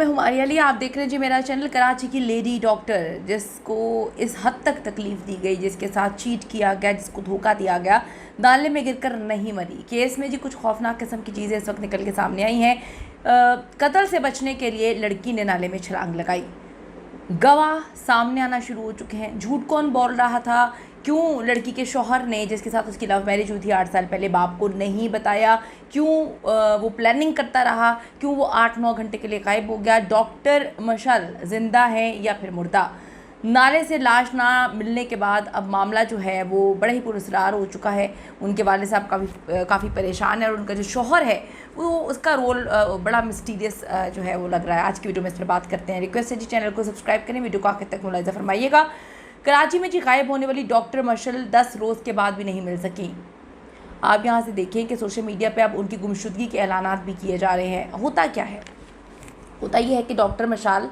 मैं हुमारी अली, आप देख रहे हैं जी मेरा चैनल। कराची की लेडी डॉक्टर जिसको इस हद तक तकलीफ़ दी गई, जिसके साथ चीट किया गया, जिसको धोखा दिया गया, नाले में गिरकर नहीं मरी। केस में जी कुछ खौफनाक किस्म की चीज़ें इस वक्त निकल के सामने आई हैं। कत्ल से बचने के लिए लड़की ने नाले में छलांग लगाई। गवाह सामने आना शुरू हो चुके हैं। झूठ कौन बोल रहा था, क्यों लड़की के शौहर ने, जिसके साथ उसकी लव मैरिज हुई थी 8 साल पहले, बाप को नहीं बताया, क्यों वो प्लानिंग करता रहा, क्यों वो 8-9 घंटे के लिए गायब हो गया। डॉक्टर मशल जिंदा है या फिर मुर्दा। नाले से लाश ना मिलने के बाद अब मामला जो है वो बड़ा ही पुरस्कार हो चुका है। उनके वाले साहब काफ़ी परेशान है और उनका जो शौहर है वो उसका रोल बड़ा मिस्टीरियस जो है वो लग रहा है। आज की वीडियो में इस पर बात करते हैं। रिक्वेस्ट है जी चैनल को सब्सक्राइब करें, वीडियो को आखिर तक मुलाहिजा फरमाइएगा। कराची में जी गायब होने वाली डॉक्टर मशल 10 रोज़ के बाद भी नहीं मिल सकी। आप यहाँ से देखें कि सोशल मीडिया पे अब उनकी गुमशुदगी के ऐलानात भी किए जा रहे हैं। होता क्या है, होता ये है कि डॉक्टर मशाल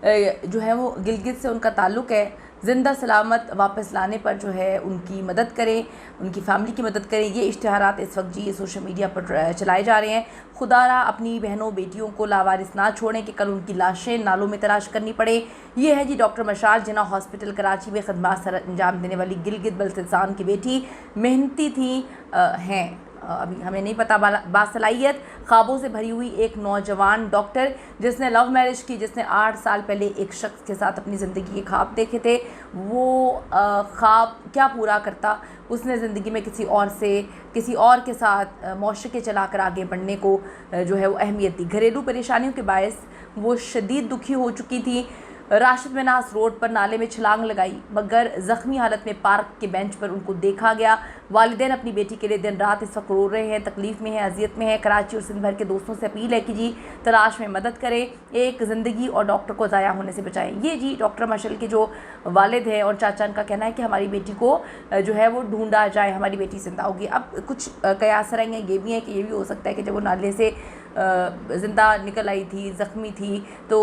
जो है वो गिलगित से उनका ताल्लुक़ है। ज़िंदा सलामत वापस लाने पर जो है उनकी मदद करें, उनकी फैमिली की मदद करें। ये इश्तिहारात इस वक्त जी सोशल मीडिया पर चलाए जा रहे हैं। खुदारा अपनी बहनों बेटियों को लावारिस ना छोड़ें कि कल उनकी लाशें नालों में तलाश करनी पड़े। ये है जी डॉक्टर मशाल जिना हॉस्पिटल कराची में खदमात सर अंजाम देने वाली गिलगित बल्तिस्तान की बेटी। मेहनती थी हैं, अभी हमें नहीं पता, बासलाहियत ख्वाबों से भरी हुई एक नौजवान डॉक्टर जिसने लव मैरिज की, जिसने 8 साल पहले एक शख्स के साथ अपनी ज़िंदगी के ख्वाब देखे थे। वो ख्वाब क्या पूरा करता, उसने ज़िंदगी में किसी और के साथ मौशक़े चलाकर आगे बढ़ने को जो है वो अहमियत दी। घरेलू परेशानियों के बायस वो शदीद दुखी हो चुकी थी। राशिद मिनास रोड पर नाले में छलांग लगाई, मगर ज़ख्मी हालत में पार्क के बेंच पर उनको देखा गया। वालिदैन अपनी बेटी के लिए दिन रात इस वक्त रो रहे हैं, तकलीफ़ में हैं, अजियत में हैं। कराची और सिंध भर के दोस्तों से अपील है कि जी तलाश में मदद करें, एक ज़िंदगी और डॉक्टर को ज़ाया होने से बचाएं। ये जी डॉक्टर मशल के जो वालिद हैं और चाचा, का कहना है कि हमारी बेटी को जो है वो ढूंढा जाए, हमारी बेटी जिंदा होगी। अब कुछ कयास रही हैं, ये भी है कि ये भी हो सकता है कि जब वो नाले से ज़िंदा निकल आई थी, ज़ख्मी थी, तो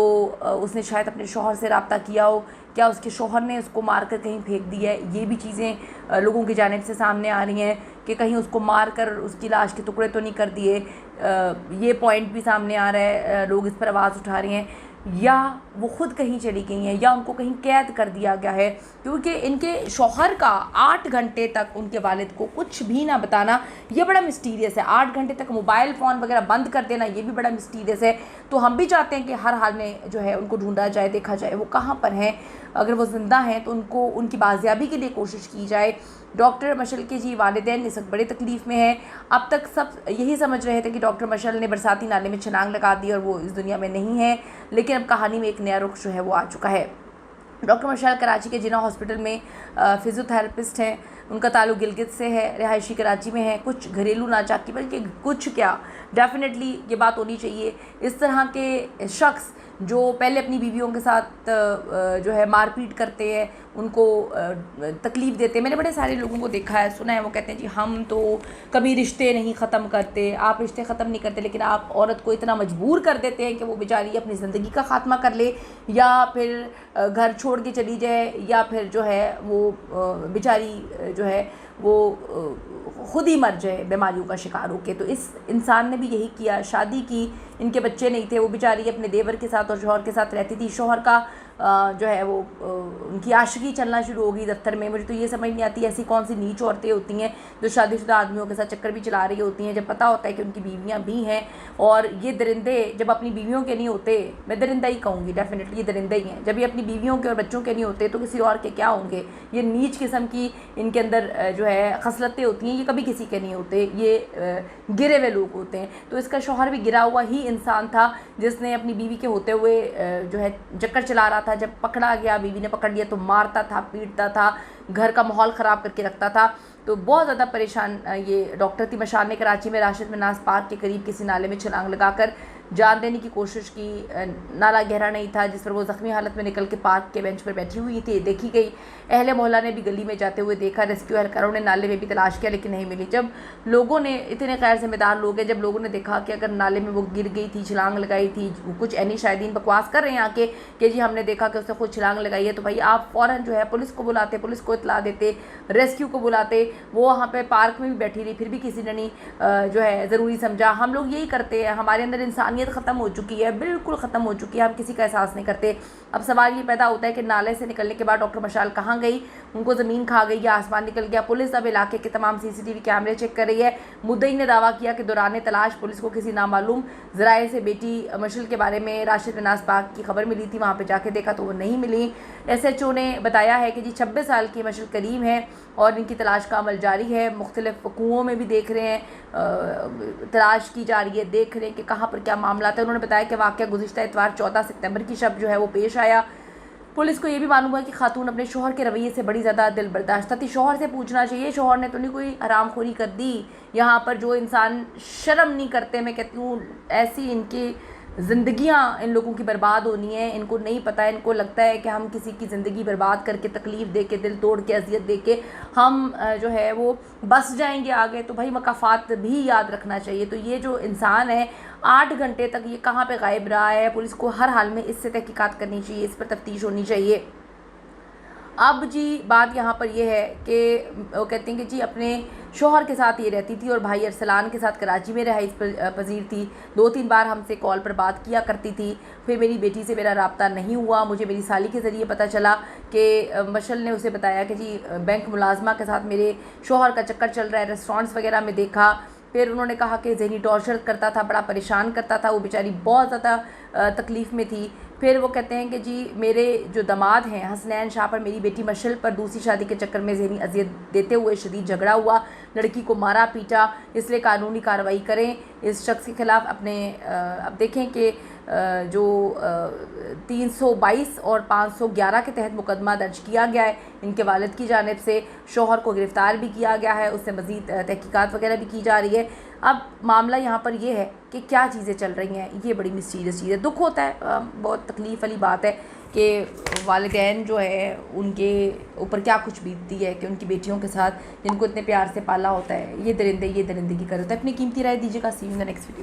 उसने शायद अपने शौहर से रब्ता किया हो। क्या उसके शौहर ने उसको मार कर कहीं फेंक दिया है? ये भी चीज़ें लोगों की जानिब से सामने आ रही हैं कि कहीं उसको मार कर उसकी लाश के टुकड़े तो नहीं कर दिए। ये पॉइंट भी सामने आ रहा है, लोग इस पर आवाज़ उठा रहे हैं। या वो ख़ुद कहीं चली गई हैं, या उनको कहीं कैद कर दिया गया है, क्योंकि इनके शौहर का 8 घंटे तक उनके वालिद को कुछ भी ना बताना ये बड़ा मिस्टीरियस है। 8 घंटे तक मोबाइल फ़ोन वगैरह बंद कर देना ये भी बड़ा मिस्टीरियस है। तो हम भी चाहते हैं कि हर हाल में जो है उनको ढूंढा जाए, देखा जाए वो कहाँ पर हैं। अगर वो ज़िंदा हैं तो उनको उनकी बाजियाबी के लिए कोशिश की जाए। डॉक्टर मशल के जी वालिदैन इस वक्त बड़ी तकलीफ़ में हैं। अब तक सब यही समझ रहे थे कि डॉक्टर मशल ने बरसाती नाले में छलांग लगा दी और वो इस दुनिया में नहीं है, लेकिन अब कहानी में एक नया रुख जो है वो आ चुका है। डॉक्टर मशाल कराची के जिना हॉस्पिटल में फ़िज़ियोथेरेपिस्ट हैं। उनका ताल्लुक़ गिलगित से है, रिहायशी कराची में है। कुछ घरेलू नाचाकी, बल्कि कुछ क्या, डेफिनेटली ये बात होनी चाहिए। इस तरह के शख्स जो पहले अपनी बीवियों के साथ जो है मारपीट करते हैं, उनको तकलीफ़ देते हैं। मैंने बड़े सारे लोगों को देखा है, सुना है, वो कहते हैं जी हम तो कभी रिश्ते नहीं ख़त्म करते। आप रिश्ते ख़त्म नहीं करते, लेकिन आप औरत को इतना मजबूर कर देते हैं कि वो बेचारी अपनी ज़िंदगी का ख़ात्मा कर ले, या फिर घर छोड़ के चली जाए, या फिर जो है वो बेचारी जो है वो ख़ुद ही मर जाए बीमारियों का शिकार होके। तो इस इंसान ने भी यही किया। शादी की, इनके बच्चे नहीं थे, वो बेचारी अपने देवर के साथ और शौहर के साथ रहती थी। शौहर का जो है वो उनकी आशिकी चलना शुरू हो गई दफ्तर में। मुझे तो ये समझ नहीं आती ऐसी कौन सी नीच औरतें होती हैं जो शादीशुदा आदमियों के साथ चक्कर भी चला रही होती हैं, जब पता होता है कि उनकी बीवियां भी हैं। और ये दरिंदे जब अपनी बीवियों के नहीं होते, मैं दरिंदा ही कहूँगी, डेफिनेटली ये दरिंदे ही हैं। जब ये अपनी बीवियों के और बच्चों के नहीं होते तो किसी और के क्या होंगे। ये नीच किस्म की इनके अंदर जो है खसलतें होती हैं, ये कभी किसी के नहीं होते, ये गिरे हुए लोग होते हैं। तो इसका शौहर भी गिरा हुआ ही इंसान था, जिसने अपनी बीवी के होते हुए जो है चक्कर चला रहा था। जब पकड़ा गया, बीवी ने पकड़ लिया तो मारता था, पीटता था, घर का माहौल ख़राब करके रखता था। तो बहुत ज़्यादा परेशान ये डॉक्टर थी। मशाल ने कराची में राशिद मिनास पार्क के करीब किसी नाले में छलांग लगाकर जान देने की कोशिश की। नाला गहरा नहीं था जिस पर वो ज़ख्मी हालत में निकल के पार्क के बेंच पर बैठी हुई थी, देखी गई। अहले मोहल्ला ने भी गली में जाते हुए देखा। रेस्क्यू एहलकारों ने नाले में भी तलाश किया, लेकिन नहीं मिली। जब लोगों ने, इतने गैर जिम्मेदार लोग हैं, जब लोगों ने देखा कि अगर नाले में वो गिर गई थी, छलांग लगाई थी, कुछ एनी शायदीन बकवास कर रहे हैं आके कि जी हमने देखा कि उसने खुद छलांग लगाई है, तो भाई आप फ़ौरन जो है पुलिस को बुलाते, पुलिस को इतला देते, रेस्क्यू को बुलाते। वो वहाँ पर पार्क में भी बैठी रही, फिर भी किसी ने नहीं जो है ज़रूरी समझा। हम लोग यही करते हैं, हमारे अंदर इंसानियत इंसानियत ख़त्म हो चुकी है, बिल्कुल ख़त्म हो चुकी है। हम किसी का एहसास नहीं करते। अब सवाल ये पैदा होता है कि नाले से निकलने के बाद डॉक्टर मशाल कहाँ गई, उनको ज़मीन खा गई या आसमान निकल गया। पुलिस अब इलाके के तमाम CCTV कैमरे चेक कर रही है। मुद्दई ने दावा किया कि दौरान तलाश पुलिस को किसी नामालूम ज़राए से बेटी मशल के बारे में राशिद बिनास पाक की खबर मिली थी। वहाँ पर जाके देखा तो वो नहीं मिली। SHO ने बताया है कि जी 26 साल की मशल करीम है और इनकी तलाश का अमल जारी है। मुख्तलिफ कुओं में भी देख रहे हैं, तलाश की जा रही है, देख रहे हैं कि कहाँ पर क्या मामला था। उन्होंने बताया कि वाक़या गुज़िश्ता इतवार 14 सितंबर की शब जो है वो पेश आया। पुलिस को ये भी मालूम हुआ कि खातून अपने शोहर के रवैये से बड़ी ज़्यादा दिल बर्दाश्त थी। शोहर से पूछना चाहिए, शोहर ने तो नहीं कोई हरामखोरी कर दी। यहाँ पर जो इंसान शर्म नहीं करते, मैं कहती हूँ ऐसी इनकी ज़िंदगियाँ इन लोगों की बर्बाद होनी है। इनको नहीं पता है, इनको लगता है कि हम किसी की ज़िंदगी बर्बाद करके, तकलीफ़ दे के, दिल तोड़ के, अजियत दे के हम जो है वो बस जाएंगे आगे। तो भाई मकाफ़ात भी याद रखना चाहिए। तो ये जो इंसान है 8 घंटे तक ये कहाँ पे गायब रहा है, पुलिस को हर हाल में इससे तहकीकात करनी चाहिए, इस पर तफ्तीश होनी चाहिए। अब जी बात यहाँ पर यह है कि वो कहते हैं कि जी अपने शोहर के साथ ये रहती थी और भाई अरसलान के साथ कराची में रहाइश पजीर थी। 2-3 बार हमसे कॉल पर बात किया करती थी। फिर मेरी बेटी से मेरा रब्ता नहीं हुआ। मुझे मेरी साली के ज़रिए पता चला कि मशल ने उसे बताया कि जी बैंक मुलाजमा के साथ मेरे शोहर का चक्कर चल रहा है, रेस्टोरेंट्स वगैरह में देखा। फिर उन्होंने कहा कि ज़हनी टॉर्चर करता था, बड़ा परेशान करता था, वो बेचारी बहुत ज़्यादा तकलीफ़ में थी। फिर वो कहते हैं कि जी मेरे जो दामाद हैं हसनैन शाह पर मेरी बेटी मशल पर दूसरी शादी के चक्कर में ज़हनी अजियत देते हुए शदीद झगड़ा हुआ, लड़की को मारा पीटा, इसलिए कानूनी कार्रवाई करें इस शख्स के ख़िलाफ़। अपने अब देखें कि जो 322 और 511 के तहत मुकदमा दर्ज किया गया है। इनके वालिद की जानिब से शोहर को गिरफ़्तार भी किया गया है, उससे मज़ीद तहकीकात वगैरह भी की जा रही है। अब मामला यहाँ पर यह है कि क्या चीज़ें चल रही हैं, ये बड़ी मिस्टीरियस चीज़ है। दुख होता है, बहुत तकलीफ़ वाली बात है कि वालिदैन जो है उनके ऊपर क्या कुछ बीतती है कि उनकी बेटियों के साथ जिनको इतने प्यार से पाला होता है, ये दरिंदगी कर होता है। अपनी कीमती राय दीजिएगा। See you in the next video.